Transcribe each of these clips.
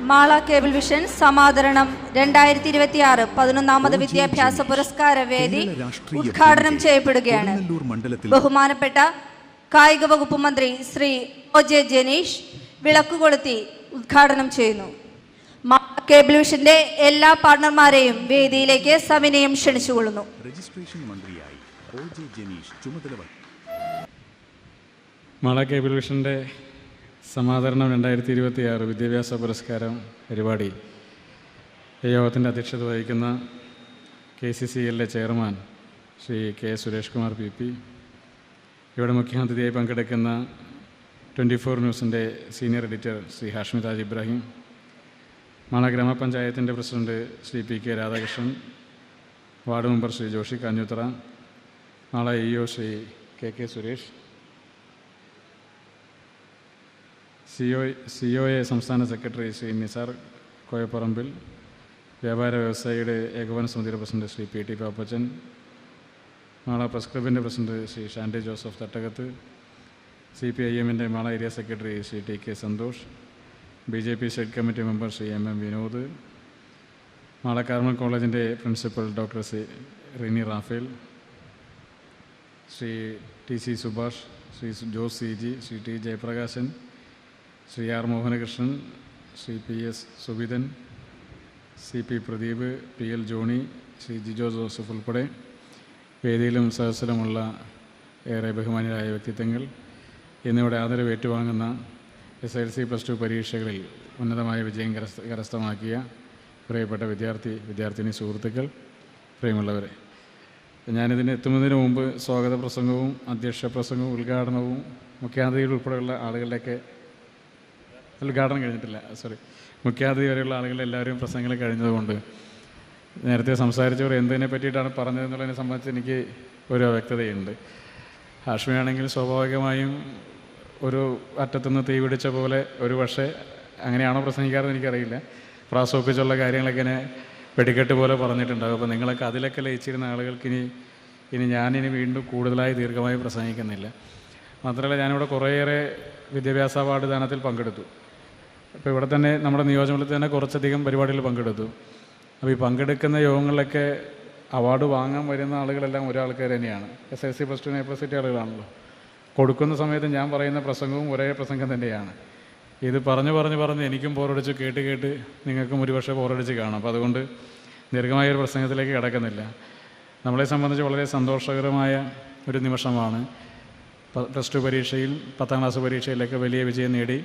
Mala cable vision സമാദരണം 2026 11ാമത് വിദ്യാഭ്യാസ പുരസ്കാര വേദി ഉദ്ഘാടനം ചെയ്യപ്പെടുകയാണ്. ബഹുമാനപ്പെട്ട കായിക വകുപ്പ് മന്ത്രി ശ്രീ ഒ.ജെ. ജനീഷ് വിളക്കുകൊളുത്തി ഉദ്ഘാടനം ചെയ്യുന്നു. മാള കേബിൾ വിഷന്റെ എല്ലാ പാർട്ണർമാരെയും വേദിയിലേക്ക് സവിനയം ക്ഷണിച്ചുകൊള്ളുന്നു. രജിസ്ട്രേഷൻ മന്ത്രിയായി ഒ.ജെ. ജനീഷ് ചുമതല. മാള കേബിൾ വിഷന്റെ സമാദരണം 2026 വിദ്യാഭ്യാസ പുരസ്കാരം പരിപാടി യോഗത്തിൻ്റെ അധ്യക്ഷത വഹിക്കുന്ന KCCLലെ chairman Shri K Suresh Kumar PP, ഇവിടെ മുഖ്യാതിഥിയായി പങ്കെടുക്കുന്ന 24 ന്യൂസിൻ്റെ സീനിയർ എഡിറ്റർ ശ്രീ ഹാഷ്മി താജ് ഇബ്രാഹിം, മാള ഗ്രാമപഞ്ചായത്തിൻ്റെ president Shri PK Radhakrishnan, ward member Shri Joshy Kanjoothara, Mala EO Shri KK Suresh, COA സംസ്ഥാന സെക്രട്ടറി ശ്രീ നിസാർ കോയപ്പറമ്പിൽ, വ്യാപാര വ്യവസായിയുടെ ഏകോപന സമിതിയുടെ president Shri PT Pappachan, Mala press ക്ലബിൻ്റെ പ്രസിഡന്റ് ശ്രീ ഷാൻഡി ജോസഫ് തട്ടകത്ത്, CPIMൻ്റെ Mala area secretary Shri TK Santhosh, BJP state committee member Shri MM Vinod, Mala Carmel കോളേജിൻ്റെ principal doctor Shri Rini Raphael, Shri TC Subhash, Shri Jose CG, Shri T Jayaprakashan, Shri R Mohanakrishnan, Shri PS Subithan, CP Pradeep, PL Johny, Shri Jijo Joseph ഉൾപ്പെടെ വേദിയിലും സദസ്സിലുമുള്ള ഏറെ ബഹുമാന്യരായ വ്യക്തിത്വങ്ങൾ, എന്നിവിടെ ആദരവ് ഏറ്റുവാങ്ങുന്ന SLC +2 പരീക്ഷകളിൽ ഉന്നതമായ വിജയം കരസ്ഥമാക്കിയ പ്രിയപ്പെട്ട വിദ്യാർത്ഥിനി സുഹൃത്തുക്കൾ, പ്രിയമുള്ളവരെ, ഞാനിതിന് എത്തുന്നതിന് മുമ്പ് സ്വാഗത പ്രസംഗവും അധ്യക്ഷ പ്രസംഗവും ഉദ്ഘാടനവും മുഖ്യാതിഥികൾ ഉൾപ്പെടെയുള്ള ആളുകളുടെയൊക്കെ ഉദ്ഘാടനം കഴിഞ്ഞിട്ടില്ല, മുഖ്യാതിഥി വരെയുള്ള ആളുകളെല്ലാവരും പ്രസംഗങ്ങൾ കഴിഞ്ഞതുകൊണ്ട് നേരത്തെ സംസാരിച്ചവർ എന്തിനെ പറ്റിയിട്ടാണ് പറഞ്ഞതെന്നുള്ളതിനെ സംബന്ധിച്ച് എനിക്ക് ഒരു അവ്യക്തതയുണ്ട്. ഹാഷ്മിയാണെങ്കിൽ സ്വാഭാവികമായും ഒരു അറ്റത്തുനിന്ന് തീ പിടിച്ച പോലെ ഒരു പക്ഷേ അങ്ങനെയാണോ പ്രസംഗിക്കാറെന്ന് എനിക്കറിയില്ല, പ്രാസോപ്പിച്ചുള്ള കാര്യങ്ങളൊക്കെ ഇങ്ങനെ വെടിക്കെട്ട് പോലെ പറഞ്ഞിട്ടുണ്ടാകും. അപ്പോൾ നിങ്ങളൊക്കെ അതിലൊക്കെ ലയിച്ചിരുന്ന ആളുകൾക്ക് ഇനി ഞാനിനി വീണ്ടും കൂടുതലായി ദീർഘമായി പ്രസംഗിക്കുന്നില്ല. മാത്രമല്ല, ഞാനിവിടെ കുറേയേറെ വിദ്യാഭ്യാസ അവാർഡ് ദാനത്തിൽ പങ്കെടുത്തു. അപ്പോൾ ഇവിടെ തന്നെ നമ്മുടെ നിയോജകമണ്ഡലത്തിൽ തന്നെ കുറച്ചധികം പരിപാടികൾ പങ്കെടുത്തു. അപ്പോൾ ഈ പങ്കെടുക്കുന്ന യോഗങ്ങളിലൊക്കെ അവാർഡ് വാങ്ങാൻ വരുന്ന ആളുകളെല്ലാം ഒരാൾക്കാർ തന്നെയാണ്. SLC +2 A+ കിട്ടിയ ആളുകളാണല്ലോ. കൊടുക്കുന്ന സമയത്ത് ഞാൻ പറയുന്ന പ്രസംഗവും ഒരേ പ്രസംഗം തന്നെയാണ്. ഇത് പറഞ്ഞ് എനിക്കും ബോറടിച്ച് കേട്ട് നിങ്ങൾക്കും ഒരുപക്ഷെ ബോറടിച്ച് കാണും. അപ്പോൾ അതുകൊണ്ട് ദീർഘമായൊരു പ്രസംഗത്തിലേക്ക് കിടക്കുന്നില്ല. നമ്മളെ സംബന്ധിച്ച് വളരെ സന്തോഷകരമായ ഒരു നിമിഷമാണ്. +2 പരീക്ഷയിൽ 10ാം ക്ലാസ് പരീക്ഷയിലൊക്കെ വലിയ വിജയം നേടി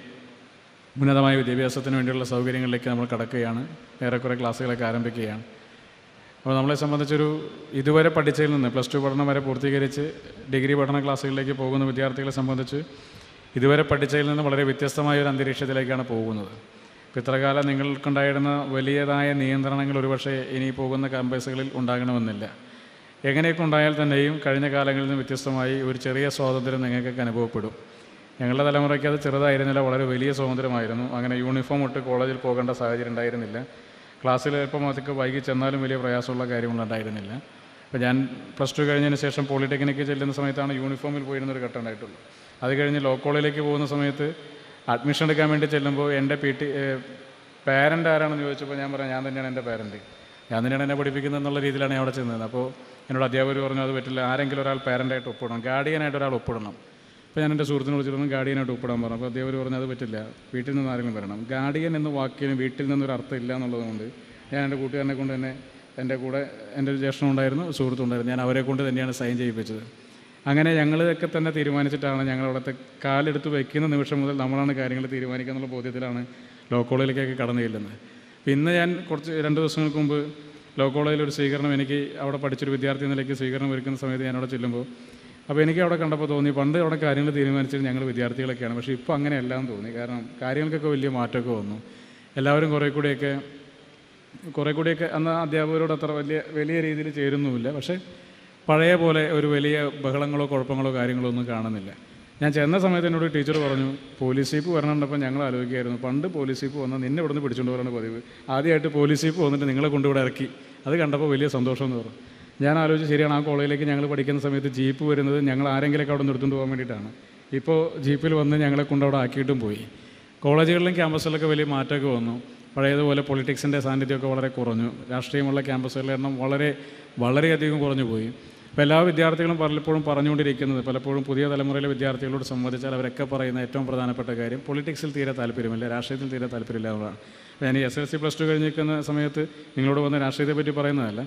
ഉന്നതമായ വിദ്യാഭ്യാസത്തിന് വേണ്ടിയുള്ള സൗകര്യങ്ങളിലേക്ക് നമ്മൾ കടക്കുകയാണ്. ഏറെക്കുറെ ക്ലാസ്സുകളൊക്കെ ആരംഭിക്കുകയാണ്. അപ്പോൾ നമ്മളെ സംബന്ധിച്ചൊരു ഇതുവരെ പഠിച്ചതിൽ നിന്ന് +2 പഠനം വരെ പൂർത്തീകരിച്ച് ഡിഗ്രി പഠന ക്ലാസ്സുകളിലേക്ക് പോകുന്ന വിദ്യാർത്ഥികളെ സംബന്ധിച്ച് ഇതുവരെ പഠിച്ചതിൽ നിന്ന് വളരെ വ്യത്യസ്തമായ ഒരു അന്തരീക്ഷത്തിലേക്കാണ് പോകുന്നത്. ഇപ്പോൾ ഇത്രകാലം നിങ്ങൾക്കുണ്ടായിരുന്ന വലിയതായ നിയന്ത്രണങ്ങൾ ഒരുപക്ഷെ ഇനി പോകുന്ന ക്യാമ്പസുകളിൽ ഉണ്ടാകണമെന്നില്ല. എങ്ങനെയൊക്കെ ഉണ്ടായാൽ തന്നെയും കഴിഞ്ഞ കാലങ്ങളിൽ നിന്ന് വ്യത്യസ്തമായി ഒരു ചെറിയ സ്വാതന്ത്ര്യം നിങ്ങൾക്കൊക്കെ അനുഭവപ്പെടും. ഞങ്ങളുടെ തലമുറയ്ക്ക് അത് ചെറുതായിരുന്നില്ല, വളരെ വലിയ സ്വാതന്ത്ര്യമായിരുന്നു. അങ്ങനെ യൂണിഫോം ഇട്ട് കോളേജിൽ പോകേണ്ട സാഹചര്യം ഉണ്ടായിരുന്നില്ല. ക്ലാസ്സിൽ എപ്പം അതൊക്കെ വൈകി ചെന്നാലും വലിയ പ്രയാസമുള്ള കാര്യങ്ങളുണ്ടായിരുന്നില്ല. അപ്പോൾ ഞാൻ +2 കഴിഞ്ഞതിന് ശേഷം പോളിടെക്നിക്ക് ചെല്ലുന്ന സമയത്താണ് യൂണിഫോമിൽ പോയിരുന്നൊരു ഘട്ടം ഉണ്ടായിട്ടുള്ളൂ. അത് കഴിഞ്ഞ് ലോ കോളേജിലേക്ക് പോകുന്ന സമയത്ത് അഡ്മിഷൻ എടുക്കാൻ വേണ്ടി ചെല്ലുമ്പോൾ എൻ്റെ പാരൻ്റ് ആരാണെന്ന് ചോദിച്ചപ്പോൾ ഞാൻ പറഞ്ഞു ഞാൻ തന്നെയാണ് എൻ്റെ പാരൻ്റ്, ഞാൻ തന്നെയാണ് എന്നെ പഠിപ്പിക്കുന്നത് എന്നുള്ള രീതിയിലാണ് ഞാൻ അവിടെ ചെന്നത്. അപ്പോൾ എന്നോട് അധ്യാപകർ പറഞ്ഞു അത് പറ്റില്ല, ആരെങ്കിലും ഒരാൾ പാരൻ്റായിട്ട് ഒപ്പിടണം, ഗാർഡിയനായിട്ട് ഒരാൾ ഒപ്പിടണം. അപ്പോൾ ഞാൻ എൻ്റെ സുഹൃത്തിനെ വിളിച്ചിരുന്നു ഗാർഡിയനായിട്ട് ഒപ്പിടാൻ പറഞ്ഞു. അപ്പോൾ അധ്യാപകർ പറഞ്ഞു അത് പറ്റില്ല, വീട്ടിൽ നിന്ന് ആരെങ്കിലും വരണം. ഗാർഡിയൻ എന്ന വാക്കിന് വീട്ടിൽ നിന്നൊരു അർത്ഥം ഇല്ല എന്നുള്ളതുകൊണ്ട് ഞാൻ എൻ്റെ കൂട്ടുകാരനെ കൊണ്ട് തന്നെ, എൻ്റെ കൂടെ എൻ്റെ ഒരു ജ്യേഷ്ഠനുണ്ടായിരുന്നു, സുഹൃത്തുണ്ടായിരുന്നു, ഞാൻ അവരെ കൊണ്ട് തന്നെയാണ് സൈൻ ചെയ്യിപ്പിച്ചത്. അങ്ങനെ ഞങ്ങളൊക്കെ തന്നെ തീരുമാനിച്ചിട്ടാണ് ഞങ്ങളവിടുത്തെ കാലെടുത്ത് വയ്ക്കുന്ന നിമിഷം മുതൽ നമ്മളാണ് കാര്യങ്ങൾ തീരുമാനിക്കുക എന്നുള്ള ബോധ്യത്തിലാണ് ലോ കോളേജിലേക്കൊക്കെ കടന്നു ചെല്ലുന്നത്. പിന്നെ ഞാൻ 2 ദിവസങ്ങൾക്ക് മുമ്പ് ലോ കോളേജിലൊരു സ്വീകരണം, എനിക്ക് അവിടെ പഠിച്ചൊരു വിദ്യാർത്ഥി നിലയ്ക്ക് സ്വീകരണം ഒരുക്കുന്ന സമയത്ത് ഞാൻ അവിടെ ചെല്ലുമ്പോൾ അപ്പോൾ എനിക്ക് അവിടെ കണ്ടപ്പോൾ തോന്നി പണ്ട് അവിടെ കാര്യങ്ങൾ തീരുമാനിച്ചത് ഞങ്ങൾ വിദ്യാർത്ഥികളൊക്കെയാണ്, പക്ഷേ ഇപ്പോൾ അങ്ങനെയെല്ലാം തോന്നി. കാരണം കാര്യങ്ങൾക്കൊക്കെ വലിയ മാറ്റമൊക്കെ വന്നു. എല്ലാവരും കുറേ കൂടിയൊക്കെ അന്ന് അധ്യാപകരോട് അത്ര വലിയ രീതിയിൽ ചേരുന്നുമില്ല. പക്ഷേ പഴയ പോലെ ഒരു വലിയ ബഹളങ്ങളോ കുഴപ്പങ്ങളോ കാര്യങ്ങളോ ഒന്നും കാണുന്നില്ല. ഞാൻ ചെന്ന സമയത്ത് എന്നോട് ടീച്ചർ പറഞ്ഞു പോലീസ് ജീപ്പ് വരണുണ്ടപ്പോൾ ഞങ്ങൾ ആലോചിക്കുകയായിരുന്നു പണ്ട് പോലീസ് ജീപ്പ് വന്നാൽ നിന്നെ ഇവിടെ നിന്ന് പിടിച്ചുകൊണ്ട് പോകാനാണ് പതിവ്, ആദ്യമായിട്ട് പോലീസ് ജീപ്പ് വന്നിട്ട് നിങ്ങളെ കൊണ്ടിവിടെ ഇറക്കി, അത് കണ്ടപ്പോൾ വലിയ സന്തോഷം എന്ന് പറഞ്ഞു. ഞാൻ ആലോചിച്ച് ശരിയാണ്, ആ കോളേജിലേക്ക് ഞങ്ങൾ പഠിക്കുന്ന സമയത്ത് ജീപ്പ് വരുന്നത് ഞങ്ങൾ ആരെങ്കിലൊക്കെ അവിടെ നിർത്തുകൊണ്ട് പോകാൻ വേണ്ടിയിട്ടാണ്. ഇപ്പോൾ ജീപ്പിൽ വന്ന് ഞങ്ങളെ കൊണ്ട് അവിടെ ആക്കിയിട്ടും പോയി. കോളേജുകളിലും ക്യാമ്പസിലൊക്കെ വലിയ മാറ്റമൊക്കെ വന്നു. പഴയതുപോലെ പൊളിറ്റിക്സിൻ്റെ സാന്നിധ്യമൊക്കെ വളരെ കുറഞ്ഞു. രാഷ്ട്രീയമുള്ള ക്യാമ്പസുകളുടെ എണ്ണം വളരെയധികം കുറഞ്ഞു പോയി. അപ്പോൾ എല്ലാ വിദ്യാർത്ഥികളും പലപ്പോഴും പറഞ്ഞുകൊണ്ടിരിക്കുന്നത്, പലപ്പോഴും പുതിയ തലമുറയിലെ വിദ്യാർത്ഥികളോട് സംബന്ധിച്ചാൽ അവരൊക്കെ പറയുന്ന ഏറ്റവും പ്രധാനപ്പെട്ട കാര്യം പൊളിറ്റിക്സിൽ തീരെ താല്പര്യമില്ല, രാഷ്ട്രീയത്തിൽ തീരെ താല്പര്യമില്ല എന്നുള്ളതാണ്. ഞാൻ ഈ SLC +2 കഴിഞ്ഞിരിക്കുന്ന സമയത്ത് നിങ്ങളോട് വന്ന് രാഷ്ട്രീയത്തെ പറ്റി പറയുന്നതല്ല,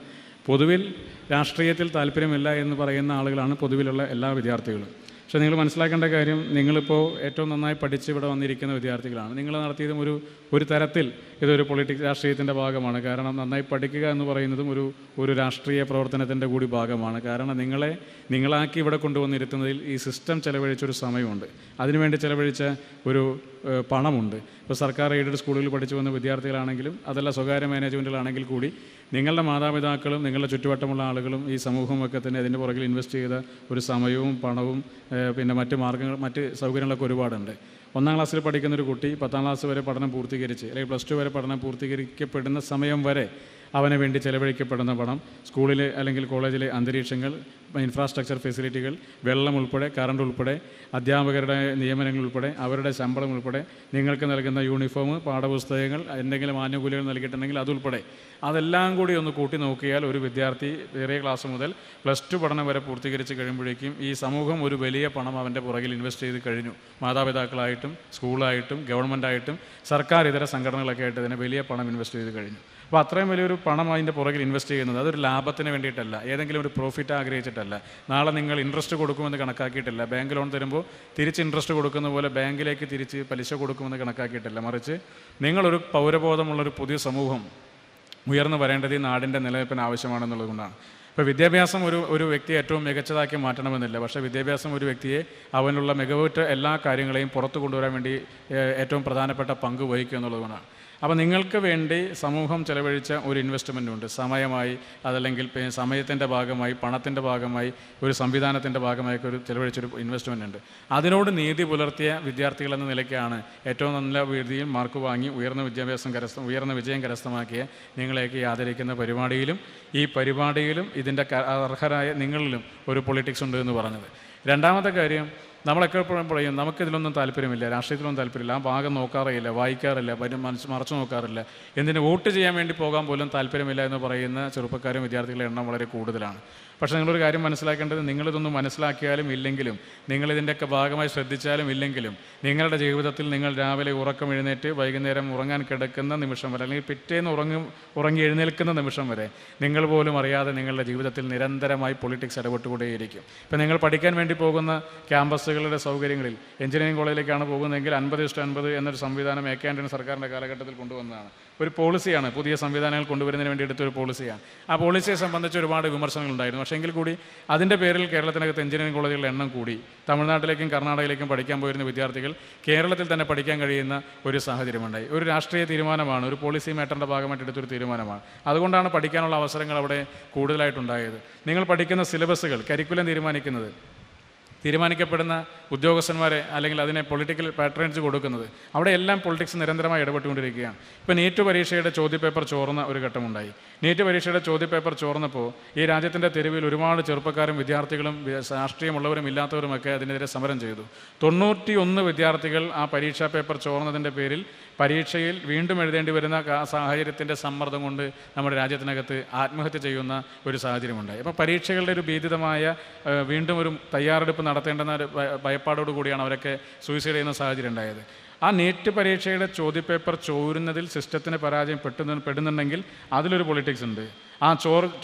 പൊതുവിൽ രാഷ്ട്രീയത്തിൽ താല്പര്യമില്ല എന്ന് പറയുന്ന ആളുകളാണ് പൊതുവിലുള്ള എല്ലാ വിദ്യാർത്ഥികളും. പക്ഷേ നിങ്ങൾ മനസ്സിലാക്കേണ്ട കാര്യം, നിങ്ങളിപ്പോൾ ഏറ്റവും നന്നായി പഠിച്ച് ഇവിടെ വന്നിരിക്കുന്ന വിദ്യാർത്ഥികളാണ്. നിങ്ങൾ നടത്തിയതും ഒരു തരത്തിൽ ഇതൊരു രാഷ്ട്രീയത്തിൻ്റെ ഭാഗമാണ്. കാരണം നന്നായി പഠിക്കുക എന്ന് പറയുന്നതും ഒരു രാഷ്ട്രീയ പ്രവർത്തനത്തിൻ്റെ കൂടി ഭാഗമാണ്. കാരണം നിങ്ങളാക്കി ഇവിടെ കൊണ്ടുവന്നിരുത്തുന്നതിൽ ഈ സിസ്റ്റം ചെലവഴിച്ചൊരു സമയമുണ്ട്, അതിനുവേണ്ടി ചെലവഴിച്ച ഒരു പണമുണ്ട്. ഇപ്പോൾ സർക്കാർ എയ്ഡഡ് സ്കൂളുകളിൽ പഠിച്ചു വന്ന വിദ്യാർത്ഥികളാണെങ്കിലും അതല്ല സ്വകാര്യ മാനേജ്മെൻറ്റുകളാണെങ്കിൽ കൂടി നിങ്ങളുടെ മാതാപിതാക്കളും നിങ്ങളുടെ ചുറ്റുവട്ടമുള്ള ആളുകളും ഈ സമൂഹമൊക്കെ തന്നെ അതിൻ്റെ പുറകിൽ ഇൻവെസ്റ്റ് ചെയ്ത ഒരു സമയവും പണവും പിന്നെ മറ്റ് സൗകര്യങ്ങളൊക്കെ ഒരുപാടുണ്ട്. 1-ാം ക്ലാസ്സിൽ പഠിക്കുന്നൊരു കുട്ടി 10-ാം ക്ലാസ് വരെ പഠനം പൂർത്തീകരിച്ച് അല്ലെങ്കിൽ +2 വരെ പഠനം പൂർത്തീകരിക്കപ്പെടുന്ന സമയം വരെ അവന് വേണ്ടി ചെലവഴിക്കപ്പെടുന്ന പണം, സ്കൂളിൽ അല്ലെങ്കിൽ കോളേജിലെ അന്തരീക്ഷങ്ങൾ, ഇൻഫ്രാസ്ട്രക്ചർ ഫെസിലിറ്റികൾ, വെള്ളം ഉൾപ്പെടെ, കറണ്ട് ഉൾപ്പെടെ, അധ്യാപകരുടെ നിയമനങ്ങൾ ഉൾപ്പെടെ, അവരുടെ ശമ്പളം ഉൾപ്പെടെ, നിങ്ങൾക്ക് നൽകുന്ന യൂണിഫോം, പാഠപുസ്തകങ്ങൾ, എന്തെങ്കിലും ആനുകൂല്യങ്ങൾ നൽകിയിട്ടുണ്ടെങ്കിൽ അതുൾപ്പെടെ അതെല്ലാം കൂടി ഒന്ന് കൂട്ടി നോക്കിയാൽ ഒരു വിദ്യാർത്ഥി ചെറിയ ക്ലാസ് മുതൽ +2 പഠനം വരെ പൂർത്തീകരിച്ച് കഴിയുമ്പോഴേക്കും ഈ സമൂഹം ഒരു വലിയ പണം അവൻ്റെ പുറകിൽ ഇൻവെസ്റ്റ് ചെയ്ത് കഴിഞ്ഞു. മാതാപിതാക്കളായിട്ടും സ്കൂളായിട്ടും ഗവൺമെൻറ്റായിട്ടും സർക്കാർ ഇതര സംഘടനകളൊക്കെ ആയിട്ട് ഇതിനെ വലിയ പണം ഇൻവെസ്റ്റ് ചെയ്ത് കഴിഞ്ഞു. അപ്പോൾ അത്രയും വലിയൊരു പണം അതിൻ്റെ പുറകിൽ ഇൻവെസ്റ്റ് ചെയ്യുന്നത് അതൊരു ലാഭത്തിന് വേണ്ടിയിട്ടല്ല, ഏതെങ്കിലും ഒരു പ്രോഫിറ്റ് ആഗ്രഹിച്ചിട്ടല്ല, നാളെ നിങ്ങൾ ഇൻട്രസ്റ്റ് കൊടുക്കുമെന്ന് കണക്കാക്കിയിട്ടില്ല, ബാങ്ക് ലോൺ തരുമ്പോൾ തിരിച്ച് ഇൻട്രസ്റ്റ് കൊടുക്കുന്ന പോലെ ബാങ്കിലേക്ക് തിരിച്ച് പലിശ കൊടുക്കുമെന്ന് കണക്കാക്കിയിട്ടല്ല, മറിച്ച് നിങ്ങളൊരു പൗരബോധമുള്ളൊരു പുതിയ സമൂഹം ഉയർന്നു വരേണ്ടത് ഈ നാടിൻ്റെ നിലനിൽപ്പിന് ആവശ്യമാണെന്നുള്ളതുകൊണ്ടാണ്. ഇപ്പോൾ വിദ്യാഭ്യാസം ഒരു വ്യക്തിയെ ഏറ്റവും മികച്ചതാക്കി മാറ്റണമെന്നില്ല, പക്ഷേ വിദ്യാഭ്യാസം ഒരു വ്യക്തിയെ അവനുള്ള മികവുറ്റ എല്ലാ കാര്യങ്ങളെയും പുറത്തു കൊണ്ടുവരാൻ വേണ്ടി ഏറ്റവും പ്രധാനപ്പെട്ട പങ്ക് വഹിക്കുക എന്നുള്ളതുകൊണ്ടാണ്. അപ്പോൾ നിങ്ങൾക്ക് വേണ്ടി സമൂഹം ചെലവഴിച്ച ഒരു ഇൻവെസ്റ്റ്മെൻറ്റുണ്ട്, സമയമായി, അതല്ലെങ്കിൽ സമയത്തിൻ്റെ ഭാഗമായി, പണത്തിൻ്റെ ഭാഗമായി, ഒരു സംവിധാനത്തിൻ്റെ ഭാഗമായൊക്കെ ചെലവഴിച്ചൊരു ഇൻവെസ്റ്റ്മെൻ്റ് ഉണ്ട്. അതിനോട് നീതി പുലർത്തിയ വിദ്യാർത്ഥികളെന്ന നിലയ്ക്കാണ് ഏറ്റവും നല്ല രീതിയിൽ മാർക്ക് വാങ്ങി ഉയർന്ന വിജയം കരസ്ഥമാക്കിയ നിങ്ങളെയൊക്കെ ആദരിക്കുന്ന പരിപാടിയിലും ഈ പരിപാടിയിലും ഇതിൻ്റെ അർഹരായ നിങ്ങളിലും ഒരു പൊളിറ്റിക്സ് ഉണ്ട് എന്ന് പറഞ്ഞത്. രണ്ടാമത്തെ കാര്യം, നമ്മളൊക്കെ എപ്പോഴും പറയും നമുക്കിതിലൊന്നും താല്പര്യമില്ല, രാഷ്ട്രീയത്തിലൊന്നും താല്പര്യമില്ല, ആ ഭാഗം നോക്കാറില്ല, വായിക്കാറില്ല, മറച്ചു നോക്കാറില്ല, എന്തിന് വോട്ട് ചെയ്യാൻ വേണ്ടി പോകാൻ പോലും താല്പര്യമില്ല എന്ന് പറയുന്ന ചെറുപ്പക്കാരും വിദ്യാർത്ഥികളുടെ എണ്ണം വളരെ കൂടുതലാണ്. പക്ഷേ നിങ്ങളൊരു കാര്യം മനസ്സിലാക്കേണ്ടത്, നിങ്ങളിതൊന്നും മനസ്സിലാക്കിയാലും ഇല്ലെങ്കിലും, നിങ്ങളിതിൻ്റെയൊക്കെ ഭാഗമായി ശ്രദ്ധിച്ചാലും ഇല്ലെങ്കിലും, നിങ്ങളുടെ ജീവിതത്തിൽ നിങ്ങൾ രാവിലെ ഉറക്കം എഴുന്നേറ്റ് വൈകുന്നേരം ഉറങ്ങാൻ കിടക്കുന്ന നിമിഷം വരെ, അല്ലെങ്കിൽ പിറ്റേന്ന് ഉറങ്ങി എഴുന്നേൽക്കുന്ന നിമിഷം വരെ നിങ്ങൾ പോലും അറിയാതെ നിങ്ങളുടെ ജീവിതത്തിൽ നിരന്തരമായി പൊളിറ്റിക്സ് ഇടപെട്ടുകൊണ്ടേയിരിക്കും. ഇപ്പം നിങ്ങൾ പഠിക്കാൻ വേണ്ടി പോകുന്ന ക്യാമ്പസുകളുടെ സൗകര്യങ്ങളിൽ എഞ്ചിനീയറിംഗ് കോളേജിലേക്കാണ് പോകുന്നതെങ്കിൽ 50:50 എന്നൊരു സംവിധാനം AK ആൻ്റണി സർക്കാരിൻ്റെ കാലഘട്ടത്തിൽ കൊണ്ടുവന്നതാണ്. ഒരു പോളിസിയാണ്, പുതിയ സംവിധാനങ്ങൾ കൊണ്ടുവരുന്നതിന് വേണ്ടി എടുത്തൊരു പോളിസിയാണ്. ആ പോളിസിയെ സംബന്ധിച്ച് ഒരുപാട് വിമർശനങ്ങളുണ്ടായിരുന്നു. പക്ഷേ എങ്കിൽ കൂടി അതിൻ്റെ പേരിൽ കേരളത്തിനകത്ത് എഞ്ചിനീയറിംഗ് കോളേജുകളുടെ എണ്ണം കൂടി. തമിഴ്നാട്ടിലേക്കും കർണാടകയിലേക്കും പഠിക്കാൻ പോയിരുന്ന വിദ്യാർത്ഥികൾ കേരളത്തിൽ തന്നെ പഠിക്കാൻ കഴിയുന്ന ഒരു സാഹചര്യമുണ്ടായി. ഒരു രാഷ്ട്രീയ തീരുമാനമാണ്, ഒരു പോളിസി മാറ്ററിൻ്റെ ഭാഗമായിട്ട് എടുത്തൊരു തീരുമാനമാണ്. അതുകൊണ്ടാണ് പഠിക്കാനുള്ള അവസരങ്ങൾ അവിടെ കൂടുതലായിട്ടുണ്ടായത്. നിങ്ങൾ പഠിക്കുന്ന സിലബസുകൾ, കരിക്കുലം തീരുമാനിക്കപ്പെടുന്ന ഉദ്യോഗസ്ഥന്മാരെ അല്ലെങ്കിൽ അതിനെ പൊളിറ്റിക്കൽ പാട്രണേജ് കൊടുക്കുന്നത്, അവിടെ എല്ലാം പൊളിറ്റിക്സ് നിരന്തരമായി ഇടപെട്ടുകൊണ്ടിരിക്കുകയാണ്. ഇപ്പോൾ നീറ്റ് പരീക്ഷയുടെ ചോദ്യപേപ്പർ ചോർന്ന ഒരു ഘട്ടമുണ്ടായി. നീറ്റ് പരീക്ഷയുടെ ചോദ്യപേപ്പർ ചോർന്നപ്പോൾ ഈ രാജ്യത്തിൻ്റെ തെരുവിൽ ഒരുപാട് ചെറുപ്പക്കാരും വിദ്യാർത്ഥികളും രാഷ്ട്രീയമുള്ളവരും ഇല്ലാത്തവരുമൊക്കെ അതിനെതിരെ സമരം ചെയ്തു. 91 വിദ്യാർത്ഥികൾ ആ പരീക്ഷാ പേപ്പർ ചോർന്നതിൻ്റെ പേരിൽ പരീക്ഷയിൽ വീണ്ടും എഴുതേണ്ടി വരുന്ന സാഹചര്യത്തിൻ്റെ സമ്മർദ്ദം കൊണ്ട് നമ്മുടെ രാജ്യത്തിനകത്ത് ആത്മഹത്യ ചെയ്യുന്ന ഒരു സാഹചര്യമുണ്ടായി. അപ്പോൾ പരീക്ഷകളുടെ ഒരു ഭീതിതമായ വീണ്ടും ഒരു തയ്യാറെടുപ്പ് നടത്തേണ്ടെന്ന ഒരു ഭയപ്പാടോടുകൂടിയാണ് അവരൊക്കെ സൂയിസൈഡ് ചെയ്യുന്ന സാഹചര്യം ഉണ്ടായത്. ആ നീറ്റ് പരീക്ഷയുടെ ചോദ്യപേപ്പർ ചോരുന്നതിൽ സിസ്റ്റത്തിന് പരാജയം പെടുന്നുണ്ടെങ്കിൽ അതിലൊരു പൊളിറ്റിക്സ് ഉണ്ട്. ആ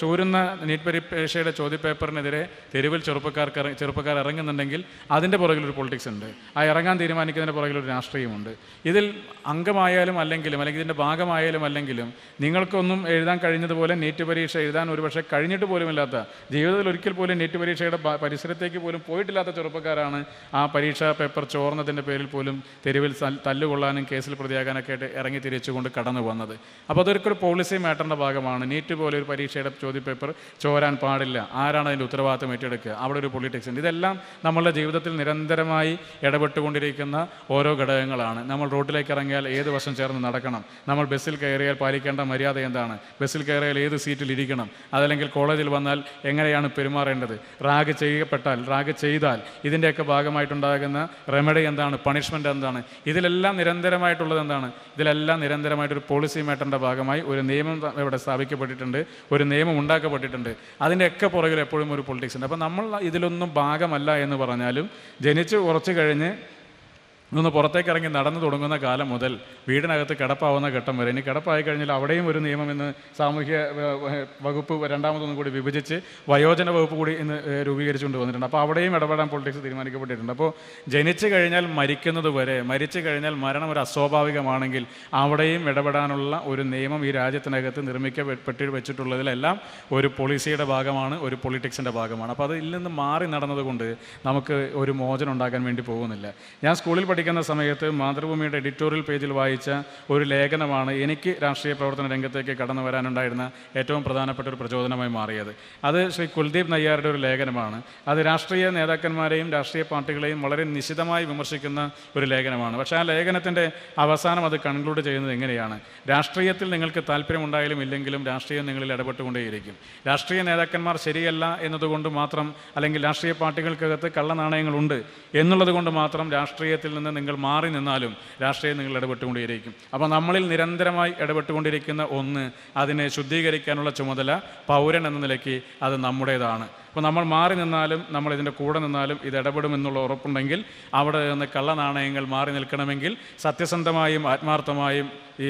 ചോരുന്ന നീറ്റ് പരീക്ഷയുടെ ചോദ്യപേപ്പറിനെതിരെ തെരുവിൽ ചെറുപ്പക്കാർ ഇറങ്ങുന്നുണ്ടെങ്കിൽ അതിൻ്റെ പുറകിലൊരു പൊളിറ്റിക്സ് ഉണ്ട്. ആ ഇറങ്ങാൻ തീരുമാനിക്കുന്നതിൻ്റെ പുറകിലൊരു രാഷ്ട്രീയമുണ്ട്. ഇതിൽ അംഗമായാലും അല്ലെങ്കിൽ ഇതിൻ്റെ ഭാഗമായാലും അല്ലെങ്കിലും നിങ്ങൾക്കൊന്നും എഴുതാൻ കഴിഞ്ഞതുപോലെ നീറ്റ് പരീക്ഷ എഴുതാൻ ഒരുപക്ഷെ കഴിഞ്ഞിട്ട് പോലുമില്ലാത്ത, ജീവിതത്തിൽ ഒരിക്കൽ പോലും നീറ്റ് പരീക്ഷയുടെ പരിസരത്തേക്ക് പോലും പോയിട്ടില്ലാത്ത ചെറുപ്പക്കാരാണ് ആ പരീക്ഷാ പേപ്പർ ചോർന്നതിൻ്റെ പേരിൽ പോലും തെരുവിൽ തല്ലുകൊള്ളാനും കേസിൽ പ്രതിയാകാനൊക്കെ ആയിട്ട് ഇറങ്ങി തിരിച്ചുകൊണ്ട് കടന്നു വന്നത്. അപ്പോൾ അതൊരു പോളിസി മാറ്ററിൻ്റെ ഭാഗമാണ്. നീറ്റ് പോലെ ഒരു പരീക്ഷയുടെ ചോദ്യപേപ്പർ ചോരാൻ പാടില്ല, ആരാണ് അതിൻ്റെ ഉത്തരവാദിത്തം ഏറ്റെടുക്കുക, അവിടെ ഒരു പൊളിറ്റിക്സ് ഉണ്ട്. ഇതെല്ലാം നമ്മളുടെ ജീവിതത്തിൽ നിരന്തരമായി ഇടപെട്ടുകൊണ്ടിരിക്കുന്ന ഓരോ ഘടകങ്ങളാണ്. നമ്മൾ റോഡിലേക്ക് ഇറങ്ങിയാൽ ഏത് വശം ചേർന്ന് നടക്കണം, നമ്മൾ ബസ്സിൽ കയറിയാൽ പാലിക്കേണ്ട മര്യാദ എന്താണ്, ബസ്സിൽ കയറിയാൽ ഏത് സീറ്റിൽ ഇരിക്കണം, അതല്ലെങ്കിൽ കോളേജിൽ വന്നാൽ എങ്ങനെയാണ് പെരുമാറേണ്ടത്, റാഗ് ചെയ്താൽ ഇതിൻ്റെയൊക്കെ ഭാഗമായിട്ടുണ്ടാകുന്ന റെമഡി എന്താണ്, പണിഷ്മെൻ്റ് എന്താണ്, ഇതിലെല്ലാം നിരന്തരമായിട്ടുള്ളത് എന്താണ്, ഇതിലെല്ലാം നിരന്തരമായിട്ടൊരു പോളിസി മാറ്ററിൻ്റെ ഭാഗമായി ഒരു നിയമം ഇവിടെ സ്ഥാപിക്കപ്പെട്ടിട്ടുണ്ട്, ഒരു നിയമം ഉണ്ടാക്കപ്പെട്ടിട്ടുണ്ട്. അതിൻ്റെയൊക്കെ പുറകിൽ എപ്പോഴും ഒരു പൊളിറ്റിക്സ് ഉണ്ട്. അപ്പോൾ നമ്മൾ ഇതിലൊന്നും ഭാഗമല്ല എന്ന് പറഞ്ഞാലും ജനിച്ച് കുറച്ച് കഴിഞ്ഞ് ഒന്ന് പുറത്തേക്ക് ഇറങ്ങി നടന്നു തുടങ്ങുന്ന കാലം മുതൽ വീടിനകത്ത് കിടപ്പാവുന്ന ഘട്ടം വരെ, ഇനി കിടപ്പായി കഴിഞ്ഞാൽ അവിടെയും ഒരു നിയമം ഇന്ന് സാമൂഹ്യ വകുപ്പ് രണ്ടാമതൊന്നും കൂടി വിഭജിച്ച് വയോജന വകുപ്പ് കൂടി ഇന്ന് രൂപീകരിച്ചുകൊണ്ട് വന്നിട്ടുണ്ട്. അപ്പോൾ അവിടെയും ഇടപെടാൻ പൊളിറ്റിക്സ് തീരുമാനിക്കപ്പെട്ടിട്ടുണ്ട്. അപ്പോൾ ജനിച്ചു കഴിഞ്ഞാൽ മരിക്കുന്നത് വരെ, മരിച്ചു കഴിഞ്ഞാൽ മരണം ഒരു അസ്വാഭാവികമാണെങ്കിൽ അവിടെയും ഇടപെടാനുള്ള ഒരു നിയമം ഈ രാജ്യത്തിനകത്ത് നിർമ്മിക്കപ്പെട്ട് വെച്ചിട്ടുള്ളതിലെല്ലാം ഒരു പോളിസിയുടെ ഭാഗമാണ്, ഒരു പൊളിറ്റിക്സിൻ്റെ ഭാഗമാണ്. അപ്പോൾ അതിൽ നിന്ന് മാറി നടന്നതുകൊണ്ട് നമുക്ക് ഒരു മോചനം ഉണ്ടാക്കാൻ വേണ്ടി പോകുന്നില്ല. ഞാൻ സ്കൂളിൽ പഠിക്കുന്ന സമയത്ത് മാതൃഭൂമിയുടെ എഡിറ്റോറിയൽ പേജിൽ വായിച്ച ഒരു ലേഖനമാണ് എനിക്ക് രാഷ്ട്രീയ പ്രവർത്തന രംഗത്തേക്ക് കടന്നു വരാനുണ്ടായിരുന്ന ഏറ്റവും പ്രധാനപ്പെട്ട ഒരു പ്രചോദനമായി മാറിയത്. അത് ശ്രീ കുൽദീപ് നയ്യാറുടെ ഒരു ലേഖനമാണ്. അത് രാഷ്ട്രീയ നേതാക്കന്മാരെയും രാഷ്ട്രീയ പാർട്ടികളെയും വളരെ നിശിതമായി വിമർശിക്കുന്ന ഒരു ലേഖനമാണ്. പക്ഷേ ആ ലേഖനത്തിൻ്റെ അവസാനം അത് കൺക്ലൂഡ് ചെയ്യുന്നത് എങ്ങനെയാണ്, രാഷ്ട്രീയത്തിൽ നിങ്ങൾക്ക് താല്പര്യമുണ്ടായാലും ഇല്ലെങ്കിലും രാഷ്ട്രീയം നിങ്ങളിൽ ഇടപെട്ടുകൊണ്ടേയിരിക്കും. രാഷ്ട്രീയ നേതാക്കന്മാർ ശരിയല്ല എന്നതുകൊണ്ട് മാത്രം, അല്ലെങ്കിൽ രാഷ്ട്രീയ പാർട്ടികൾക്കകത്ത് കള്ളനാണയങ്ങളുണ്ട് എന്നുള്ളത് കൊണ്ട് മാത്രം രാഷ്ട്രീയത്തിൽ നിന്ന് നിങ്ങൾ മാറി നിന്നാലും രാഷ്ട്രീയം നിങ്ങൾ ഇടപെട്ടുകൊണ്ടേയിരിക്കും. അപ്പോൾ നമ്മളിൽ നിരന്തരമായി ഇടപെട്ടുകൊണ്ടിരിക്കുന്ന ഒന്ന്, അതിനെ ശുദ്ധീകരിക്കാനുള്ള ചുമതല പൗരൻ എന്ന നിലയ്ക്ക് അത് നമ്മുടേതാണ്. അപ്പോൾ നമ്മൾ മാറി നിന്നാലും നമ്മൾ ഇതിൻ്റെ കൂടെ നിന്നാലും ഇത് ഇടപെടുമെന്നുള്ള ഉറപ്പുണ്ടെങ്കിൽ അവിടെ നിന്ന് കള്ളനാണയങ്ങൾ മാറി നിൽക്കണമെങ്കിൽ സത്യസന്ധമായും ആത്മാർത്ഥമായും ഈ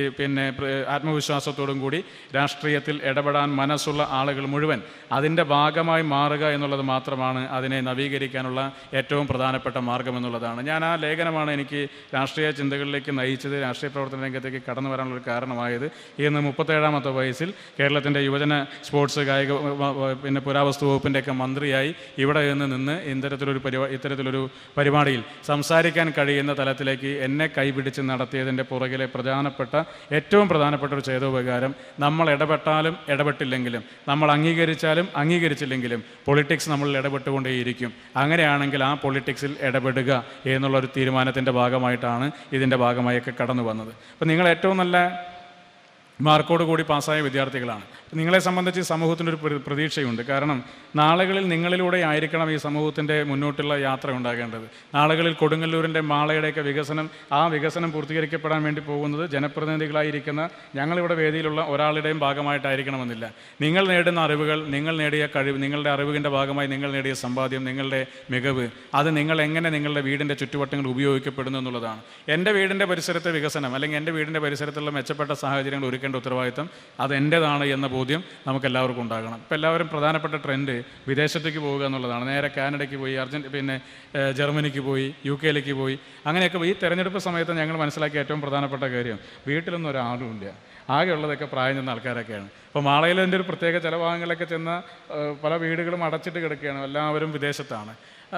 ആത്മവിശ്വാസത്തോടും കൂടി രാഷ്ട്രീയത്തിൽ ഇടപെടാൻ മനസ്സുള്ള ആളുകൾ മുഴുവൻ അതിൻ്റെ ഭാഗമായി മാറുക എന്നുള്ളത് മാത്രമാണ് അതിനെ നവീകരിക്കാനുള്ള ഏറ്റവും പ്രധാനപ്പെട്ട മാർഗമെന്നുള്ളതാണ്. ഞാൻ ആ ലേഖനമാണ് എനിക്ക് രാഷ്ട്രീയ ചിന്തകളിലേക്ക് നയിച്ചത്, രാഷ്ട്രീയ പ്രവർത്തന രംഗത്തേക്ക് കടന്നു വരാനുള്ളൊരു കാരണമായത്. ഇന്ന് 37ാമത്തെ വയസ്സിൽ കേരളത്തിൻ്റെ യുവജന സ്പോർട്സ് കായിക പുരാവസ്തു വകുപ്പിൻ്റെയൊക്കെ മന്ത്രിയായി ഇവിടെ നിന്ന് ഇത്തരത്തിലൊരു പരിപാടിയിൽ സംസാരിക്കാൻ കഴിയുന്ന തലത്തിലേക്ക് എന്നെ കൈപിടിച്ച് നടത്തിയതിൻ്റെ പുറകിലെ ഏറ്റവും പ്രധാനപ്പെട്ട ഒരു ചേതോപകാരം, നമ്മൾ ഇടപെട്ടാലും ഇടപെട്ടില്ലെങ്കിലും, നമ്മൾ അംഗീകരിച്ചാലും അംഗീകരിച്ചില്ലെങ്കിലും പൊളിറ്റിക്സ് നമ്മളിൽ ഇടപെട്ടുകൊണ്ടേയിരിക്കും. അങ്ങനെയാണെങ്കിൽ ആ പൊളിറ്റിക്സിൽ ഇടപെടുക എന്നുള്ളൊരു തീരുമാനത്തിൻ്റെ ഭാഗമായിട്ടാണ് ഇതിൻ്റെ ഭാഗമായൊക്കെ കടന്നു വന്നത്. അപ്പോൾ നിങ്ങൾ ഏറ്റവും നല്ല മാർക്കോട് കൂടി പാസ്സായ വിദ്യാർത്ഥികളാണ്. നിങ്ങളെ സംബന്ധിച്ച് സമൂഹത്തിനൊരു പ്രതീക്ഷയുണ്ട്. കാരണം നാളുകളിൽ നിങ്ങളിലൂടെ ആയിരിക്കണം ഈ സമൂഹത്തിൻ്റെ മുന്നോട്ടുള്ള യാത്ര ഉണ്ടാകേണ്ടത്. നാളുകളിൽ കൊടുങ്ങല്ലൂരിൻ്റെ മാളയുടെയൊക്കെ ആ വികസനം പൂർത്തീകരിക്കപ്പെടാൻ വേണ്ടി പോകുന്നത് ജനപ്രതിനിധികളായിരിക്കുന്ന ഞങ്ങളിവിടെ വേദിയിലുള്ള ഒരാളുടെയും ഭാഗമായിട്ടായിരിക്കണമെന്നില്ല. നിങ്ങൾ നേടുന്ന അറിവുകൾ, നിങ്ങൾ നേടിയ കഴിവ്, നിങ്ങളുടെ അറിവിൻ്റെ ഭാഗമായി നിങ്ങൾ നേടിയ സമ്പാദ്യം, നിങ്ങളുടെ മികവ്, അത് നിങ്ങൾ എങ്ങനെ നിങ്ങളുടെ വീടിൻ്റെ ചുറ്റുവട്ടങ്ങൾ ഉപയോഗിക്കപ്പെടുന്നു എന്നുള്ളതാണ്. എൻ്റെ വീടിൻ്റെ പരിസരത്തെ വികസനം, അല്ലെങ്കിൽ എൻ്റെ വീടിൻ്റെ പരിസരത്തുള്ള മെച്ചപ്പെട്ട സാഹചര്യങ്ങൾ ഒരുക്കേണ്ട ഉത്തരവാദിത്തം അത് എൻ്റേതാണ് എന്ന ബോധ്യം നമുക്കെല്ലാവർക്കും ഉണ്ടാകണം. ഇപ്പോൾ എല്ലാവരും പ്രധാനപ്പെട്ട ട്രെൻഡ് വിദേശത്തേക്ക് പോവുക എന്നുള്ളതാണ്. നേരെ കാനഡയ്ക്ക് പോയി, ജർമ്മനിക്ക് പോയി, UK പോയി, അങ്ങനെയൊക്കെ. ഈ തെരഞ്ഞെടുപ്പ് സമയത്ത് ഞങ്ങൾ മനസ്സിലാക്കിയ ഏറ്റവും പ്രധാനപ്പെട്ട കാര്യം, വീട്ടിലൊന്നും ഒരാളുമില്ല, ആകെയുള്ളതൊക്കെ പ്രായം ചെന്ന ആൾക്കാരൊക്കെയാണ്. അപ്പോൾ മാളയിൽ എൻ്റെ ഒരു പ്രത്യേക ചില ഭാഗങ്ങളിലൊക്കെ ചെന്ന പല വീടുകളും അടച്ചിട്ട് കിടക്കുകയാണ്, എല്ലാവരും വിദേശത്താണ്.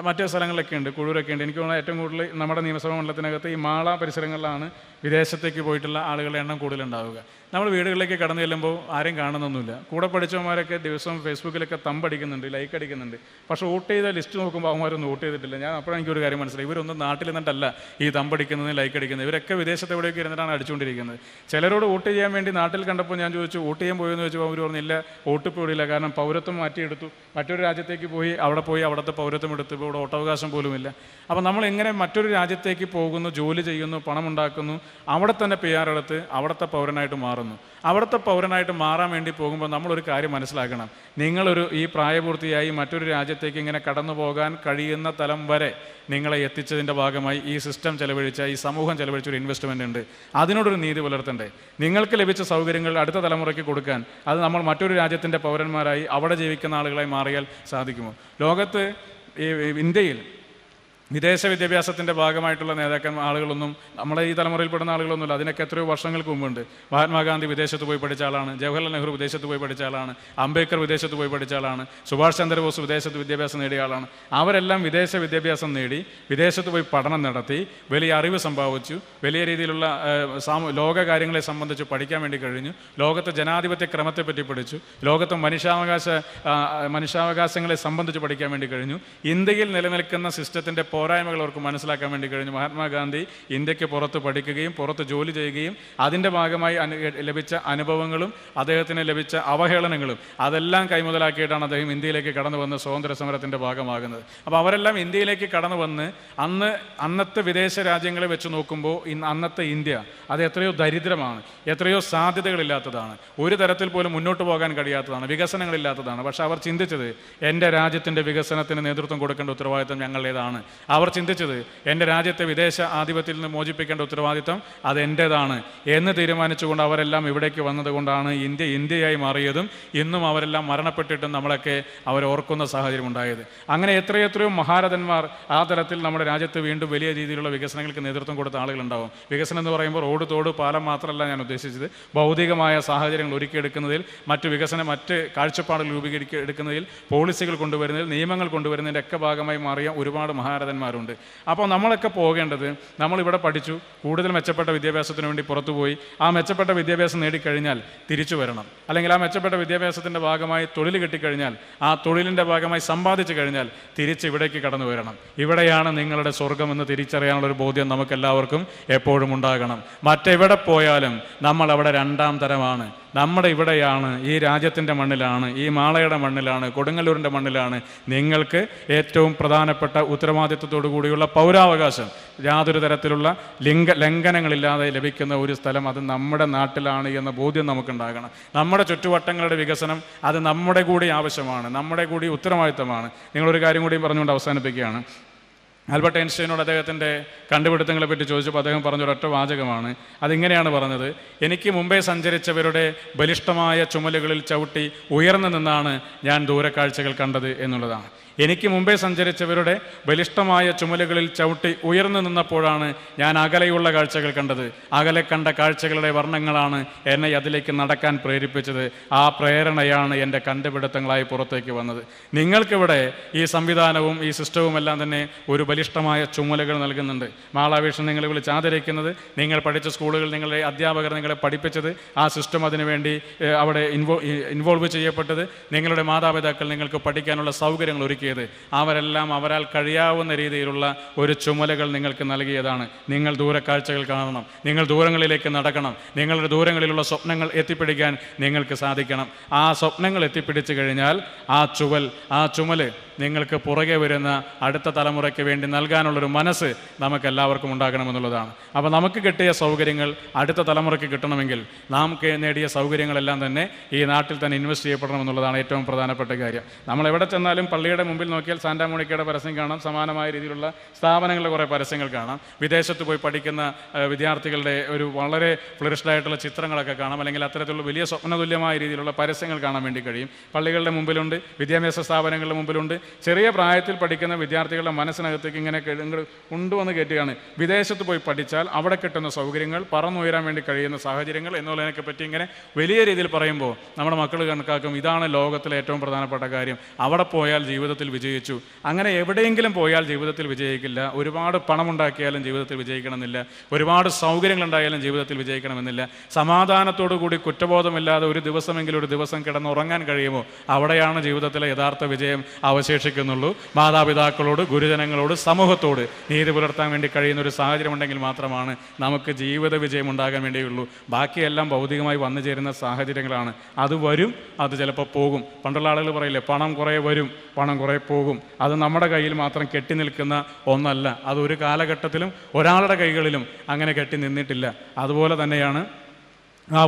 മറ്റു സ്ഥലങ്ങളിലൊക്കെ ഉണ്ട്, കുഴൂരൊക്കെ ഉണ്ട്. എനിക്ക് തോന്നുന്നത് ഏറ്റവും കൂടുതൽ നമ്മുടെ നിയമസഭാ മണ്ഡലത്തിനകത്ത് ഈ മാള പരിസരങ്ങളിലാണ് വിദേശത്തേക്ക് പോയിട്ടുള്ള ആളുകളുടെ എണ്ണം കൂടുതലുണ്ടാവുക. നമ്മൾ വീടുകളിലേക്ക് കടന്നു ചെല്ലുമ്പോൾ ആരും കാണുന്നൊന്നുമില്ല. കൂടെ പഠിച്ചവന്മാരൊക്കെ ദിവസവും ഫേസ്ബുക്കിലൊക്കെ തമ്പടിക്കുന്നുണ്ട്, ലൈക്ക് അടിക്കുന്നുണ്ട്. പക്ഷേ വോട്ട് ചെയ്ത ലിസ്റ്റ് നോക്കുമ്പോൾ അവന്മാരൊന്നും വോട്ട് ചെയ്തിട്ടില്ല. ഞാൻ അപ്പോഴും എനിക്കൊരു കാര്യം മനസ്സിലായി, ഇവരൊന്നും നാട്ടിൽ നിന്നിട്ടല്ല ഈ തമ്പടിക്കുന്നത്, ലൈക്ക് അടിക്കുന്നത്. ഇവരൊക്കെ വിദേശത്ത് എവിടെയൊക്കെ ഇരുന്നിട്ടാണ് അടിച്ചുകൊണ്ടിരിക്കുന്നത്. ചിലരോട് വോട്ട് ചെയ്യാൻ വേണ്ടി നാട്ടിൽ കണ്ടപ്പോൾ ഞാൻ ചോദിച്ചു, വോട്ട് ചെയ്യാൻ പോയെന്ന് ചോദിച്ചപ്പോൾ അവർ പറഞ്ഞില്ല, വോട്ട് പോയില്ല, കാരണം പൗരത്വം മാറ്റിയെടുത്തു, മറ്റൊരു രാജ്യത്തേക്ക് പോയി, അവിടുത്തെ പൗരത്വം എടുത്തു, ഇപ്പോൾ ഇവിടെ വോട്ടവകാശം പോലുമില്ല. അപ്പോൾ നമ്മൾ എങ്ങനെ മറ്റൊരു രാജ്യത്തേക്ക് പോകുന്നു, ജോലി ചെയ്യുന്നു, പണം ഉണ്ടാക്കുന്നു, അവിടെ തന്നെ PR എടുത്ത് അവിടുത്തെ പൗരനായിട്ട് മാറുന്നു. അവിടുത്തെ പൗരനായിട്ട് മാറാൻ വേണ്ടി പോകുമ്പോൾ നമ്മളൊരു കാര്യം മനസ്സിലാക്കണം, ഈ പ്രായപൂർത്തിയായി മറ്റൊരു രാജ്യത്തേക്ക് ഇങ്ങനെ കടന്നു പോകാൻ കഴിയുന്ന തലം വരെ നിങ്ങളെ എത്തിച്ചതിൻ്റെ ഭാഗമായി ഈ സിസ്റ്റം ചെലവഴിച്ച, ഈ സമൂഹം ചെലവഴിച്ച ഒരു ഇൻവെസ്റ്റ്മെൻ്റ് ഉണ്ട്. അതിനോടൊരു നീതി പുലർത്തണ്ടേ? നിങ്ങൾക്ക് ലഭിച്ച സൗകര്യങ്ങൾ അടുത്ത തലമുറയ്ക്ക് കൊടുക്കാൻ അത് നമ്മൾ മറ്റൊരു രാജ്യത്തിൻ്റെ പൗരന്മാരായി അവിടെ ജീവിക്കുന്ന ആളുകളായി മാറിയാൽ സാധിക്കുമോ? ലോകത്ത്, ഇന്ത്യയിൽ വിദേശ വിദ്യാഭ്യാസത്തിൻ്റെ ഭാഗമായിട്ടുള്ള ആളുകളൊന്നും നമ്മുടെ ഈ തലമുറയിൽപ്പെടുന്ന ആളുകളൊന്നുമില്ല. അതിനൊക്കെ എത്രയോ വർഷങ്ങൾക്ക് മുമ്പുണ്ട്. മഹാത്മാഗാന്ധി വിദേശത്ത് പോയി പഠിച്ച ആളാണ്, ജവഹർലാൽ നെഹ്റു വിദേശത്ത് പോയി പഠിച്ച ആളാണ്, അംബേദ്കർ വിദേശത്ത് പോയി പഠിച്ച ആളാണ്, സുഭാഷ് ചന്ദ്രബോസ് വിദേശത്ത് വിദ്യാഭ്യാസം നേടിയ ആളാണ്. അവരെല്ലാം വിദേശ വിദ്യാഭ്യാസം നേടി വിദേശത്ത് പോയി പഠനം നടത്തി വലിയ അറിവ് സമ്പാദിച്ചു, വലിയ രീതിയിലുള്ള ലോക കാര്യങ്ങളെ സംബന്ധിച്ച് പഠിക്കാൻ വേണ്ടി കഴിഞ്ഞു, ലോകത്തെ ജനാധിപത്യ ക്രമത്തെപ്പറ്റി പഠിച്ചു, ലോകത്തെ മനുഷ്യാവകാശങ്ങളെ സംബന്ധിച്ച് പഠിക്കാൻ വേണ്ടി കഴിഞ്ഞു. ഇന്ത്യയിൽ നിലനിൽക്കുന്ന സിസ്റ്റത്തിൻ്റെ പോരായ്മകൾ അവർക്ക് മനസ്സിലാക്കാൻ വേണ്ടി കഴിഞ്ഞു. മഹാത്മാഗാന്ധി ഇന്ത്യക്ക് പുറത്ത് പഠിക്കുകയും പുറത്ത് ജോലി ചെയ്യുകയും അതിൻ്റെ ഭാഗമായി ലഭിച്ച അനുഭവങ്ങളും അദ്ദേഹത്തിന് ലഭിച്ച അവഹേളനങ്ങളും അതെല്ലാം കൈമുതലാക്കിയിട്ടാണ് അദ്ദേഹം ഇന്ത്യയിലേക്ക് കടന്നു വന്ന് സ്വാതന്ത്ര്യ സമരത്തിൻ്റെ ഭാഗമാകുന്നത്. അപ്പോൾ അവരെല്ലാം ഇന്ത്യയിലേക്ക് കടന്നു വന്ന് അന്നത്തെ വിദേശ രാജ്യങ്ങളെ വെച്ച് നോക്കുമ്പോൾ അന്നത്തെ ഇന്ത്യ അത് എത്രയോ ദരിദ്രമാണ്, എത്രയോ സാധ്യതകളില്ലാത്തതാണ്, ഒരു തരത്തിൽ പോലും മുന്നോട്ട് പോകാൻ കഴിയാത്തതാണ്, വികസനങ്ങളില്ലാത്തതാണ്. പക്ഷേ അവർ ചിന്തിച്ചത് എൻ്റെ രാജ്യത്തിൻ്റെ വികസനത്തിന് നേതൃത്വം കൊടുക്കേണ്ട ഉത്തരവാദിത്തം ഞങ്ങളുടേതാണ്. അവർ ചിന്തിച്ചത് എൻ്റെ രാജ്യത്തെ വിദേശ ആധിപത്യത്തിൽ നിന്ന് മോചിപ്പിക്കേണ്ട ഉത്തരവാദിത്തം അത് എൻ്റേതാണ് എന്ന് തീരുമാനിച്ചുകൊണ്ട് അവരെല്ലാം ഇവിടേക്ക് വന്നതുകൊണ്ടാണ് ഇന്ത്യ ഇന്ത്യയായി മാറിയതും ഇന്നും അവരെല്ലാം മരണപ്പെട്ടിട്ടും നമ്മളൊക്കെ അവരെ ഓർക്കുന്ന സാഹചര്യം ഉണ്ടായത്. അങ്ങനെ എത്രയെത്രയോ മഹാരഥന്മാർ ആ തരത്തിൽ നമ്മുടെ രാജ്യത്ത് വീണ്ടും വലിയ രീതിയിലുള്ള വികസനങ്ങൾക്ക് നേതൃത്വം കൊടുത്ത ആളുകളുണ്ടാവും. വികസനം എന്ന് പറയുമ്പോൾ റോഡ്, തോട്, പാലം മാത്രമല്ല ഞാൻ ഉദ്ദേശിച്ചത്. ഭൗതികമായ സാഹചര്യങ്ങൾ ഒരുക്കിയെടുക്കുന്നതിൽ, മറ്റ് കാഴ്ചപ്പാടുകൾ രൂപീകരിക്കുന്നതിൽ, പോളിസികൾ കൊണ്ടുവരുന്നതിൽ, നിയമങ്ങൾ കൊണ്ടുവരുന്നതിൻ്റെ ഒക്കെ ഭാഗമായി മാറിയ ഒരുപാട് മഹാരഥന്മാരുണ്ട്. അപ്പോൾ നമ്മളൊക്കെ പോകേണ്ടത്, നമ്മളിവിടെ പഠിച്ചു, കൂടുതൽ മെച്ചപ്പെട്ട വിദ്യാഭ്യാസത്തിന് വേണ്ടി പുറത്തുപോയി ആ മെച്ചപ്പെട്ട വിദ്യാഭ്യാസം നേടിക്കഴിഞ്ഞാൽ തിരിച്ചു വരണം. അല്ലെങ്കിൽ ആ മെച്ചപ്പെട്ട വിദ്യാഭ്യാസത്തിൻ്റെ ഭാഗമായി തൊഴിൽ കിട്ടിക്കഴിഞ്ഞാൽ, ആ തൊഴിലിൻ്റെ ഭാഗമായി സമ്പാദിച്ചു കഴിഞ്ഞാൽ തിരിച്ച് ഇവിടേക്ക് കടന്നു വരണം. ഇവിടെയാണ് നിങ്ങളുടെ സ്വർഗമെന്ന് തിരിച്ചറിയാനുള്ളൊരു ബോധ്യം നമുക്കെല്ലാവർക്കും എപ്പോഴും ഉണ്ടാകണം. മറ്റെവിടെ പോയാലും നമ്മൾ അവിടെ രണ്ടാം തരമാണ്. നമ്മുടെ ഇവിടെയാണ്, ഈ രാജ്യത്തിൻ്റെ മണ്ണിലാണ്, ഈ മാളയുടെ മണ്ണിലാണ്, കൊടുങ്ങല്ലൂരിൻ്റെ മണ്ണിലാണ് നിങ്ങൾക്ക് ഏറ്റവും പ്രധാനപ്പെട്ട ഉത്തരവാദിത്വത്തോടു കൂടിയുള്ള പൗരാവകാശം, യാതൊരു തരത്തിലുള്ള ലംഘനങ്ങളില്ലാതെ ലഭിക്കുന്ന ഒരു സ്ഥലം അത് നമ്മുടെ നാട്ടിലാണ് എന്ന ബോധ്യം നമുക്കുണ്ടാകണം. നമ്മുടെ ചുറ്റുവട്ടങ്ങളുടെ വികസനം അത് നമ്മുടെ കൂടി ആവശ്യമാണ്, നമ്മുടെ കൂടി ഉത്തരവാദിത്തമാണ്. നിങ്ങളൊരു കാര്യം കൂടി പറഞ്ഞുകൊണ്ട് അവസാനിപ്പിക്കുകയാണ്. ആൽബർട്ട് ഐൻസ്റ്റൈനോട് അദ്ദേഹത്തിൻ്റെ കണ്ടുപിടുത്തങ്ങളെ പറ്റി ചോദിച്ചപ്പോൾ അദ്ദേഹം പറഞ്ഞൊരൊറ്റ വാചകമാണ്. അതിങ്ങനെയാണ് പറഞ്ഞത്: എനിക്ക് മുമ്പേ സഞ്ചരിച്ചവരുടെ ബലിഷ്ഠമായ ചുമലുകളിൽ ചവിട്ടി ഉയർന്നു നിന്നാണ് ഞാൻ ദൂരക്കാഴ്ചകൾ കണ്ടത് എന്നുള്ളതാണ്. എനിക്ക് മുമ്പേ സഞ്ചരിച്ചവരുടെ ബലിഷ്ഠമായ ചുമലുകളിൽ ചവിട്ടി ഉയർന്നു നിന്നപ്പോഴാണ് ഞാൻ അകലെയുള്ള കാഴ്ചകൾ കണ്ടത്. അകലെ കണ്ട കാഴ്ചകളുടെ വർണ്ണങ്ങളാണ് എന്നെ അതിലേക്ക് നടക്കാൻ പ്രേരിപ്പിച്ചത്. ആ പ്രേരണയാണ് എൻ്റെ കണ്ടുപിടുത്തങ്ങളായി പുറത്തേക്ക് വന്നത്. നിങ്ങൾക്കിവിടെ ഈ സംവിധാനവും ഈ സിസ്റ്റവും എല്ലാം തന്നെ ഒരു ബലിഷ്ഠമായ ചുമലുകൾ നൽകുന്നുണ്ട്. മാളാവീഷൻ നിങ്ങളെ വിളിച്ച് ആദരിക്കുന്നത്, നിങ്ങൾ പഠിച്ച സ്കൂളുകൾ, നിങ്ങളുടെ അധ്യാപകർ നിങ്ങളെ പഠിപ്പിച്ചത്, ആ സിസ്റ്റം അതിനുവേണ്ടി അവിടെ ഇൻവോൾവ് ചെയ്യപ്പെട്ടത്, നിങ്ങളുടെ മാതാപിതാക്കൾ നിങ്ങൾക്ക് പഠിക്കാനുള്ള സൗകര്യങ്ങൾ ഒരുക്കിയത്, അവരെല്ലാം അവരാൽ കഴിയാവുന്ന രീതിയിലുള്ള ഒരു ചുമലുകൾ നിങ്ങൾക്ക് നൽകിയതാണ്. നിങ്ങൾ ദൂരക്കാഴ്ചകൾ കാണണം, നിങ്ങൾ ദൂരങ്ങളിലേക്ക് നടക്കണം, നിങ്ങളുടെ ദൂരങ്ങളിലുള്ള സ്വപ്നങ്ങൾ എത്തിപ്പിടിക്കാൻ നിങ്ങൾക്ക് സാധിക്കണം. ആ സ്വപ്നങ്ങൾ എത്തിപ്പിടിച്ചു കഴിഞ്ഞാൽ ആ ചുമല് നിങ്ങൾക്ക് പുറകെ വരുന്ന അടുത്ത തലമുറയ്ക്ക് വേണ്ടി നൽകാനുള്ളൊരു മനസ്സ് നമുക്കെല്ലാവർക്കും ഉണ്ടാകണമെന്നുള്ളതാണ്. അപ്പോൾ നമുക്ക് കിട്ടിയ സൗകര്യങ്ങൾ അടുത്ത തലമുറയ്ക്ക് കിട്ടണമെങ്കിൽ നാം നേടിയ സൗകര്യങ്ങളെല്ലാം തന്നെ ഈ നാട്ടിൽ തന്നെ ഇൻവെസ്റ്റ് ചെയ്യപ്പെടണമെന്നുള്ളതാണ് ഏറ്റവും പ്രധാനപ്പെട്ട കാര്യം. നമ്മൾ എവിടെ ചെന്നാലും പള്ളിയുടെ മുമ്പിൽ നോക്കിയാൽ സാന്റാ മോണിക്കയുടെ പരസ്യം കാണാം, സമാനമായ രീതിയിലുള്ള സ്ഥാപനങ്ങളുടെ കുറേ പരസ്യങ്ങൾ കാണാം. വിദേശത്ത് പോയി പഠിക്കുന്ന വിദ്യാർത്ഥികളുടെ ഒരു വളരെ ഫ്ലറിഷ്ഡ് ആയിട്ടുള്ള ചിത്രങ്ങളൊക്കെ കാണാം, അല്ലെങ്കിൽ അത്തരത്തിലുള്ള വലിയ സ്വപ്നതുല്യമായ രീതിയിലുള്ള പരസ്യങ്ങൾ കാണാൻ വേണ്ടി കഴിയും. പള്ളികളുടെ മുമ്പിലുണ്ട്, വിദ്യാഭ്യാസ സ്ഥാപനങ്ങളുടെ മുമ്പിലുണ്ട്. ചെറിയ പ്രായത്തിൽ പഠിക്കുന്ന വിദ്യാർത്ഥികളുടെ മനസ്സിനകത്തേക്ക് ഇങ്ങനെ കൊണ്ടുവന്ന് കയറ്റുകയാണ്. വിദേശത്ത് പോയി പഠിച്ചാൽ അവിടെ കിട്ടുന്ന സൗകര്യങ്ങൾ, പറന്നുയരാൻ വേണ്ടി കഴിയുന്ന സാഹചര്യങ്ങൾ എന്നുള്ളതിനൊക്കെ പറ്റി ഇങ്ങനെ വലിയ രീതിയിൽ പറയുമ്പോൾ നമ്മുടെ മക്കൾ കണക്കാക്കും ഇതാണ് ലോകത്തിലെ ഏറ്റവും പ്രധാനപ്പെട്ട കാര്യം, അവിടെ പോയാൽ ജീവിതത്തിൽ വിജയിച്ചു. അങ്ങനെ എവിടെയെങ്കിലും പോയാൽ ജീവിതത്തിൽ വിജയിക്കില്ല. ഒരുപാട് പണമുണ്ടാക്കിയാലും ജീവിതത്തിൽ വിജയിക്കണമെന്നില്ല, ഒരുപാട് സൗകര്യങ്ങളുണ്ടായാലും ജീവിതത്തിൽ വിജയിക്കണമെന്നില്ല. സമാധാനത്തോടു കൂടി കുറ്റബോധമില്ലാതെ ഒരു ദിവസം കിടന്നുറങ്ങാൻ കഴിയുമോ അവിടെയാണ് ജീവിതത്തിലെ യഥാർത്ഥ വിജയം അവശേഷിക്കുന്നുള്ളൂ. മാതാപിതാക്കളോട്, ഗുരുജനങ്ങളോട്, സമൂഹത്തോട് നീതി പുലർത്താൻ വേണ്ടി കഴിയുന്ന ഒരു സാഹചര്യം ഉണ്ടെങ്കിൽ മാത്രമാണ് നമുക്ക് ജീവിത വിജയം ഉണ്ടാകാൻ വേണ്ടിയുള്ളൂ. ബാക്കിയെല്ലാം ഭൗതികമായി വന്നു ചേരുന്ന സാഹചര്യങ്ങളാണ്. അത് വരും, അത് ചിലപ്പോൾ പോകും. പണ്ടുള്ള ആളുകൾ പറയില്ലേ, പണം കുറേ വരും, പണം കുറേ പോകും. അത് നമ്മുടെ കയ്യിൽ മാത്രം കെട്ടി നിൽക്കുന്ന ഒന്നല്ല. അത് ഒരു കാലഘട്ടത്തിലും ഒരാളുടെ കൈകളിലും അങ്ങനെ കെട്ടി നിന്നിട്ടില്ല. അതുപോലെ തന്നെയാണ്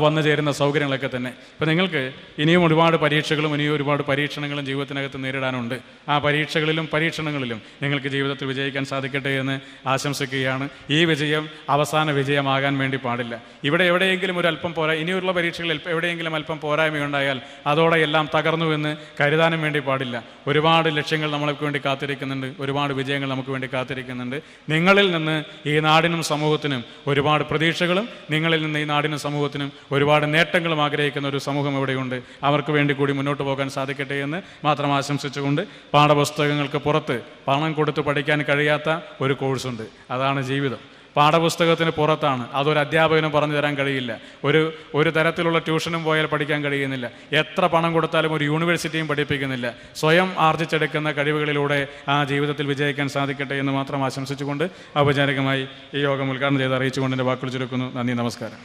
വന്നു ചേരുന്ന സൗകര്യങ്ങളൊക്കെ തന്നെ. ഇപ്പം നിങ്ങൾക്ക് ഇനിയും ഒരുപാട് പരീക്ഷകളും ഇനിയും ഒരുപാട് പരീക്ഷണങ്ങളും ജീവിതത്തിനകത്ത് നേരിടാനുണ്ട്. ആ പരീക്ഷകളിലും പരീക്ഷണങ്ങളിലും നിങ്ങൾക്ക് ജീവിതത്തിൽ വിജയിക്കാൻ സാധിക്കട്ടെ എന്ന് ആശംസിക്കുകയാണ്. ഈ വിജയം അവസാന വിജയമാകാൻ വേണ്ടി പാടില്ല. ഇവിടെ എവിടെയെങ്കിലും ഒരു അല്പം ഇനിയുള്ള പരീക്ഷകളിൽ എവിടെയെങ്കിലും അല്പം പോരായ്മയുണ്ടായാൽ അതോടെ എല്ലാം തകർന്നു എന്ന് കരുതാനും വേണ്ടി പാടില്ല. ഒരുപാട് ലക്ഷ്യങ്ങൾ നമ്മൾക്ക് വേണ്ടി കാത്തിരിക്കുന്നുണ്ട്, ഒരുപാട് വിജയങ്ങൾ നമുക്ക് വേണ്ടി കാത്തിരിക്കുന്നുണ്ട്. നിങ്ങളിൽ നിന്ന് ഈ നാടിനും സമൂഹത്തിനും ഒരുപാട് പ്രതീക്ഷകളും നിങ്ങളിൽ നിന്ന് ഈ നാടിനും സമൂഹത്തിനും ഒരുപാട് നേട്ടങ്ങളും ആഗ്രഹിക്കുന്ന ഒരു സമൂഹം ഇവിടെയുണ്ട്. അവർക്ക് വേണ്ടി കൂടി മുന്നോട്ട് പോകാൻ സാധിക്കട്ടെ എന്ന് മാത്രം ആശംസിച്ചുകൊണ്ട്, പാഠപുസ്തകങ്ങൾക്ക് പുറത്ത് പണം കൊടുത്ത് പഠിക്കാൻ കഴിയാത്ത ഒരു കോഴ്സുണ്ട്, അതാണ് ജീവിതം. പാഠപുസ്തകത്തിന് പുറത്താണ്, അതൊരു അധ്യാപകനും പറഞ്ഞു തരാൻ കഴിയില്ല. ഒരു തരത്തിലുള്ള ട്യൂഷനും പോയാൽ പഠിക്കാൻ കഴിയുന്നില്ല. എത്ര പണം കൊടുത്താലും ഒരു യൂണിവേഴ്സിറ്റിയും പഠിപ്പിക്കുന്നില്ല. സ്വയം ആർജിച്ചെടുക്കുന്ന കഴിവുകളിലൂടെ ആ ജീവിതത്തിൽ വിജയിക്കാൻ സാധിക്കട്ടെ എന്ന് മാത്രം ആശംസിച്ചുകൊണ്ട് ഔപചാരികമായി ഈ യോഗം ഉദ്ഘാടനം ചെയ്ത് അറിയിച്ചുകൊണ്ട് എൻ്റെ വാക്കുകൾ ചുരുക്കുന്നു. നന്ദി, നമസ്കാരം.